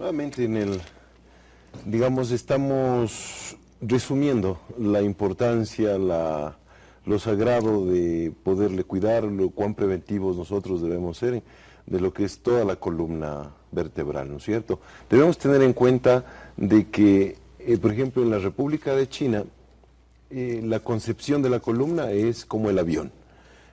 Nuevamente digamos, estamos resumiendo la importancia, lo sagrado de poderle cuidar, lo cuán preventivos nosotros debemos ser de lo que es toda la columna vertebral, ¿no es cierto? Debemos tener en cuenta de que, por ejemplo, en la República de China, la concepción de la columna es como el avión.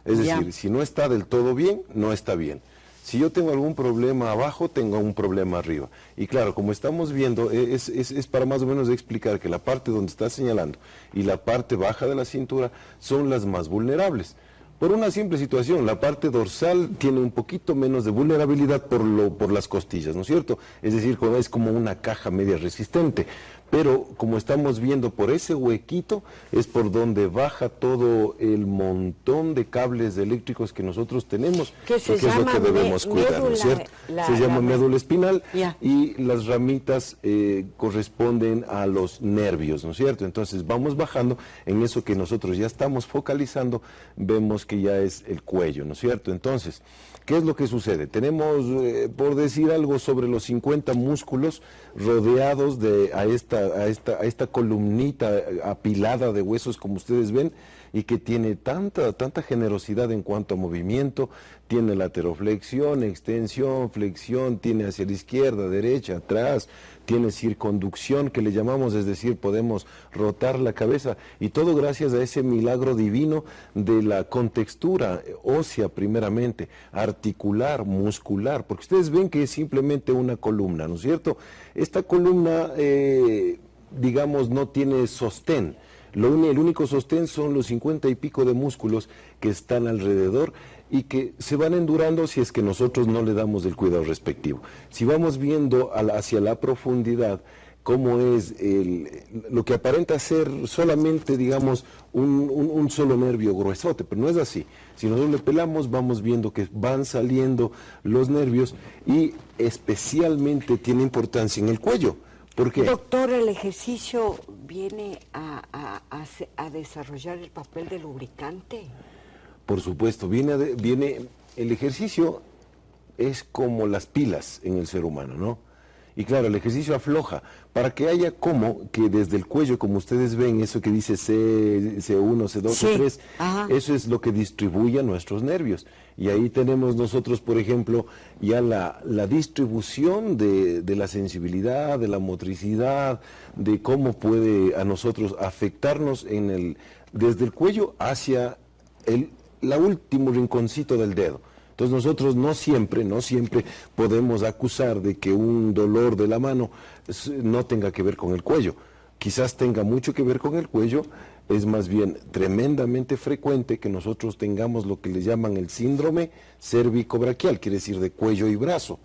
Es decir, si no está del todo bien, no está bien. Si yo tengo algún problema abajo, tengo un problema arriba. Y claro, como estamos viendo, es para más o menos explicar que la parte donde está señalando y la parte baja de la cintura son las más vulnerables. Por una simple situación, la parte dorsal tiene un poquito menos de vulnerabilidad por las costillas, ¿no es cierto? Es decir, es como una caja media resistente. Pero como estamos viendo por ese huequito, es por donde baja todo el montón de cables eléctricos que nosotros tenemos, que es lo que debemos cuidar, ¿no es cierto? Se llama médula espinal y las ramitas corresponden a los nervios, ¿no es cierto? Entonces vamos bajando en eso que nosotros ya estamos focalizando, vemos que ya es el cuello, ¿no es cierto? Entonces, ¿qué es lo que sucede? Tenemos, por decir algo, sobre los 50 músculos rodeados a esta columnita apilada de huesos, como ustedes ven, y que tiene tanta generosidad en cuanto a movimiento, tiene lateroflexión, extensión, flexión, tiene hacia la izquierda, derecha, atrás, tiene circunducción que le llamamos, es decir, podemos rotar la cabeza, y todo gracias a ese milagro divino de la contextura ósea primeramente, articular, muscular, porque ustedes ven que es simplemente una columna, ¿no es cierto? Esta columna, digamos, no tiene sostén. El único sostén son los 50 y pico de músculos que están alrededor y que se van endurando si es que nosotros no le damos el cuidado respectivo. Si vamos viendo hacia la profundidad cómo es lo que aparenta ser solamente, digamos, un solo nervio gruesote, pero no es así. Si nosotros le pelamos, vamos viendo que van saliendo los nervios y especialmente tiene importancia en el cuello. ¿Por qué? Doctor, ¿el ejercicio viene a desarrollar el papel de lubricante? Por supuesto, el ejercicio es como las pilas en el ser humano, ¿no? Y claro, el ejercicio afloja, para que haya que desde el cuello, como ustedes ven, eso que dice C1, C2, sí. C3, Eso es lo que distribuye a nuestros nervios. Y ahí tenemos nosotros, por ejemplo, ya la distribución de la sensibilidad, de la motricidad, de cómo puede a nosotros afectarnos desde el cuello hacia el último rinconcito del dedo. Entonces nosotros no siempre podemos acusar de que un dolor de la mano no tenga que ver con el cuello. Quizás tenga mucho que ver con el cuello, es más bien tremendamente frecuente que nosotros tengamos lo que le llaman el síndrome cérvico-braquial, quiere decir de cuello y brazo,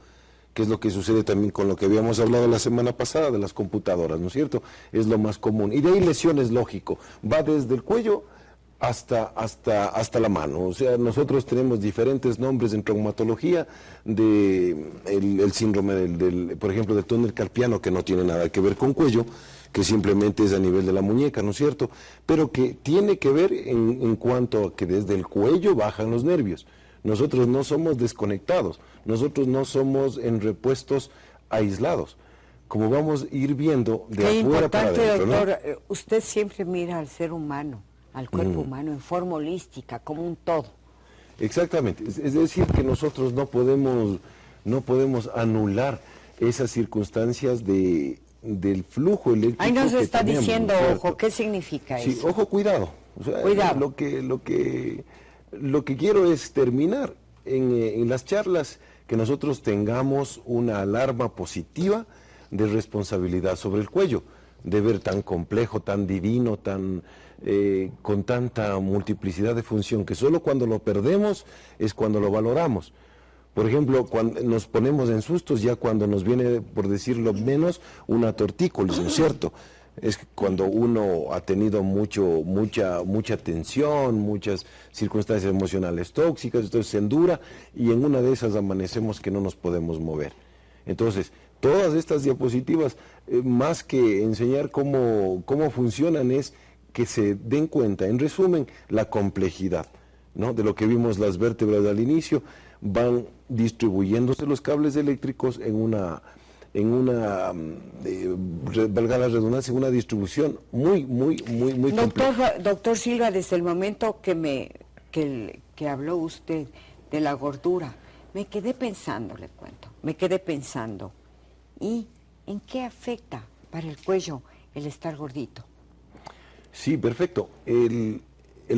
que es lo que sucede también con lo que habíamos hablado la semana pasada de las computadoras, ¿no es cierto? Es lo más común. Y de ahí lesiones, lógico, va desde el cuello hasta la mano. O sea, nosotros tenemos diferentes nombres en traumatología el síndrome por ejemplo, del túnel carpiano, que no tiene nada que ver con cuello, que simplemente es a nivel de la muñeca, ¿no es cierto? Pero que tiene que ver en cuanto a que desde el cuello bajan los nervios. Nosotros no somos desconectados, nosotros no somos en repuestos aislados. Como vamos a ir viendo de afuera para adentro, doctor, ¿no? Usted siempre mira al ser humano, al cuerpo humano en forma holística, como un todo. Exactamente, es decir que nosotros no podemos anular esas circunstancias del flujo eléctrico. Ahí nos está tenemos, diciendo, ¿no? ojo, ¿qué significa eso? Sí, ojo, cuidado. O sea, cuidado. Lo que quiero es terminar en las charlas que nosotros tengamos una alarma positiva de responsabilidad sobre el cuello, de ver tan complejo, tan divino, con tanta multiplicidad de función, que solo cuando lo perdemos es cuando lo valoramos. Por ejemplo, cuando nos ponemos en sustos ya cuando nos viene, por decirlo menos, una tortícolis, ¿no es cierto? Es cuando uno ha tenido mucha tensión, muchas circunstancias emocionales tóxicas, entonces se endura y en una de esas amanecemos que no nos podemos mover. Entonces, todas estas diapositivas, más que enseñar cómo funcionan, es que se den cuenta, en resumen, la complejidad, ¿no? De lo que vimos las vértebras al inicio, van distribuyéndose los cables eléctricos en en una, valga la redundancia, en una distribución muy compleja. Doctor Silva, desde el momento que habló usted de la gordura, me quedé pensando, le cuento, ¿y en qué afecta para el cuello el estar gordito? Sí, perfecto. El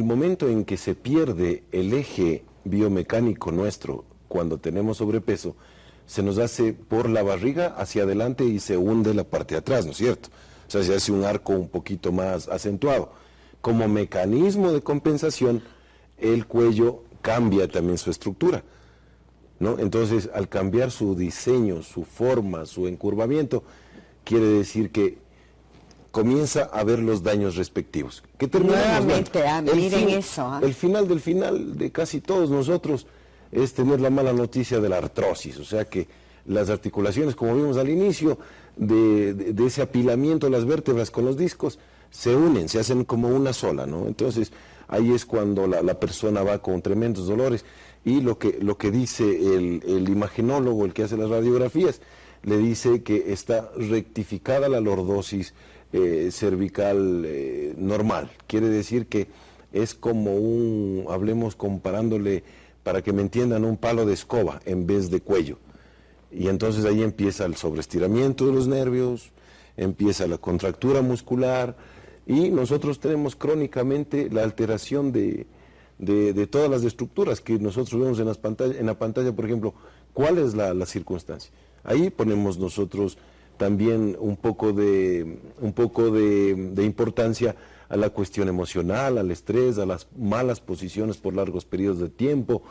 momento en que se pierde el eje biomecánico nuestro cuando tenemos sobrepeso, se nos hace por la barriga hacia adelante y se hunde la parte de atrás, ¿no es cierto? O sea, se hace un arco un poquito más acentuado. Como mecanismo de compensación, el cuello cambia también su estructura, ¿no? Entonces, al cambiar su diseño, su forma, su encurvamiento, quiere decir que comienza a ver los daños respectivos. ¿Qué terminamos? Nuevamente, miren eso. El final del final de casi todos nosotros es tener la mala noticia de la artrosis, o sea que las articulaciones, como vimos al inicio, de ese apilamiento de las vértebras con los discos, se unen, se hacen como una sola, ¿no? Entonces, ahí es cuando la persona va con tremendos dolores, y lo que dice el imagenólogo, el que hace las radiografías, le dice que está rectificada la lordosis cervical normal. Quiere decir que es como hablemos comparándole, para que me entiendan, un palo de escoba en vez de cuello. Y entonces ahí empieza el sobreestiramiento de los nervios, empieza la contractura muscular, y nosotros tenemos crónicamente la alteración de todas las estructuras que nosotros vemos en la pantalla, por ejemplo. ¿Cuál es la circunstancia? Ahí ponemos nosotros también un poco de importancia a la cuestión emocional, al estrés, a las malas posiciones por largos periodos de tiempo,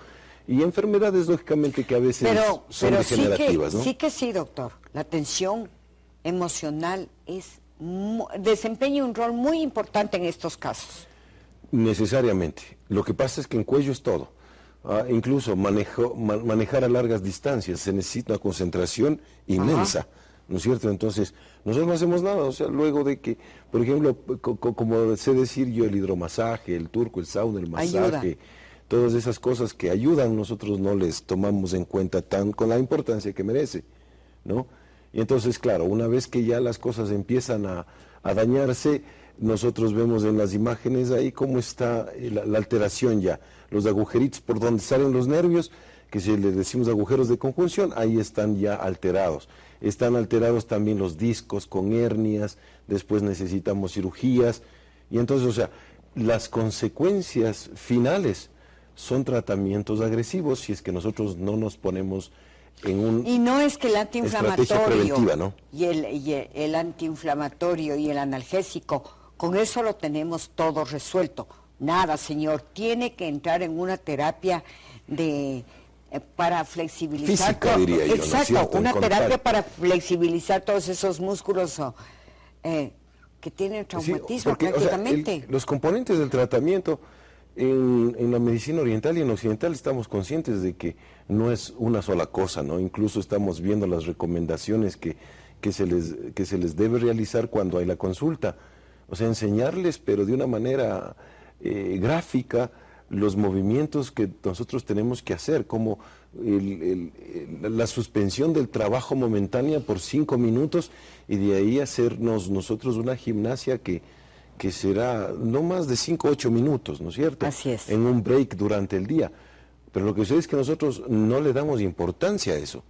y enfermedades, lógicamente, que a veces son degenerativas, ¿no? Sí que sí, doctor. La tensión emocional desempeña un rol muy importante en estos casos. Necesariamente. Lo que pasa es que en cuello es todo. Incluso manejar a largas distancias se necesita una concentración inmensa. Ajá. ¿No es cierto? Entonces, nosotros no hacemos nada, o sea, luego de que, por ejemplo, como sé decir yo, el hidromasaje, el turco, el sauna, el masaje, todas esas cosas que ayudan, nosotros no les tomamos en cuenta con la importancia que merece, ¿no? Y entonces, claro, una vez que ya las cosas empiezan a dañarse, nosotros vemos en las imágenes ahí cómo está la alteración ya, los agujeritos por donde salen los nervios, que si les decimos agujeros de conjunción, ahí están ya alterados. Están alterados también los discos con hernias, después necesitamos cirugías, y entonces, o sea, las consecuencias finales son tratamientos agresivos si es que nosotros no nos ponemos en un y no es que el antiinflamatorio, ¿no? y el antiinflamatorio y el analgésico, con eso lo tenemos todo resuelto. Nada, señor, tiene que entrar en una terapia para flexibilizar física, diría yo, exacto, ¿no es cierto? Una terapia para flexibilizar todos esos músculos que tienen traumatismo, sí, porque, prácticamente. O sea, los componentes del tratamiento en la medicina oriental y en occidental estamos conscientes de que no es una sola cosa, ¿no? Incluso estamos viendo las recomendaciones que se les debe realizar cuando hay la consulta. O sea, enseñarles, pero de una manera gráfica, los movimientos que nosotros tenemos que hacer, como la suspensión del trabajo momentánea por 5 minutos, y de ahí hacernos nosotros una gimnasia que será no más de 5 o 8 minutos, ¿no es cierto? Así es. En un break durante el día. Pero lo que sucede es que nosotros no le damos importancia a eso.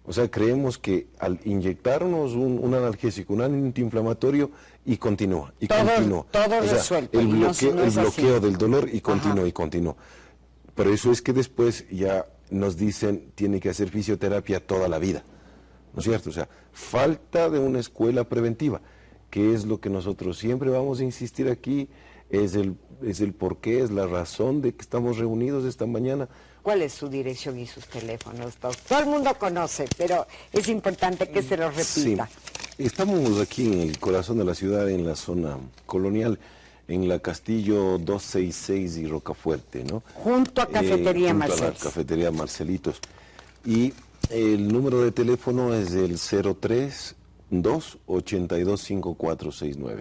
O sea, creemos que al inyectarnos un analgésico, un antiinflamatorio, y continúa, y continúa. Todo o sea, resuelto. El bloqueo del dolor, y continúa, y continúa. Pero eso es que después ya nos dicen, tiene que hacer fisioterapia toda la vida. ¿No es cierto? O sea, falta de una escuela preventiva, que es lo que nosotros siempre vamos a insistir aquí, es el porqué, es la razón de que estamos reunidos esta mañana. ¿Cuál es su dirección y sus teléfonos? Todo el mundo conoce, pero es importante que se lo repita. Sí. Estamos aquí en el corazón de la ciudad, en la zona colonial, en la Castillo 266 y Rocafuerte, ¿no? Junto a Cafetería Marcelitos. Junto a la Cafetería Marcelitos. Y el número de teléfono es el 03-282-5469.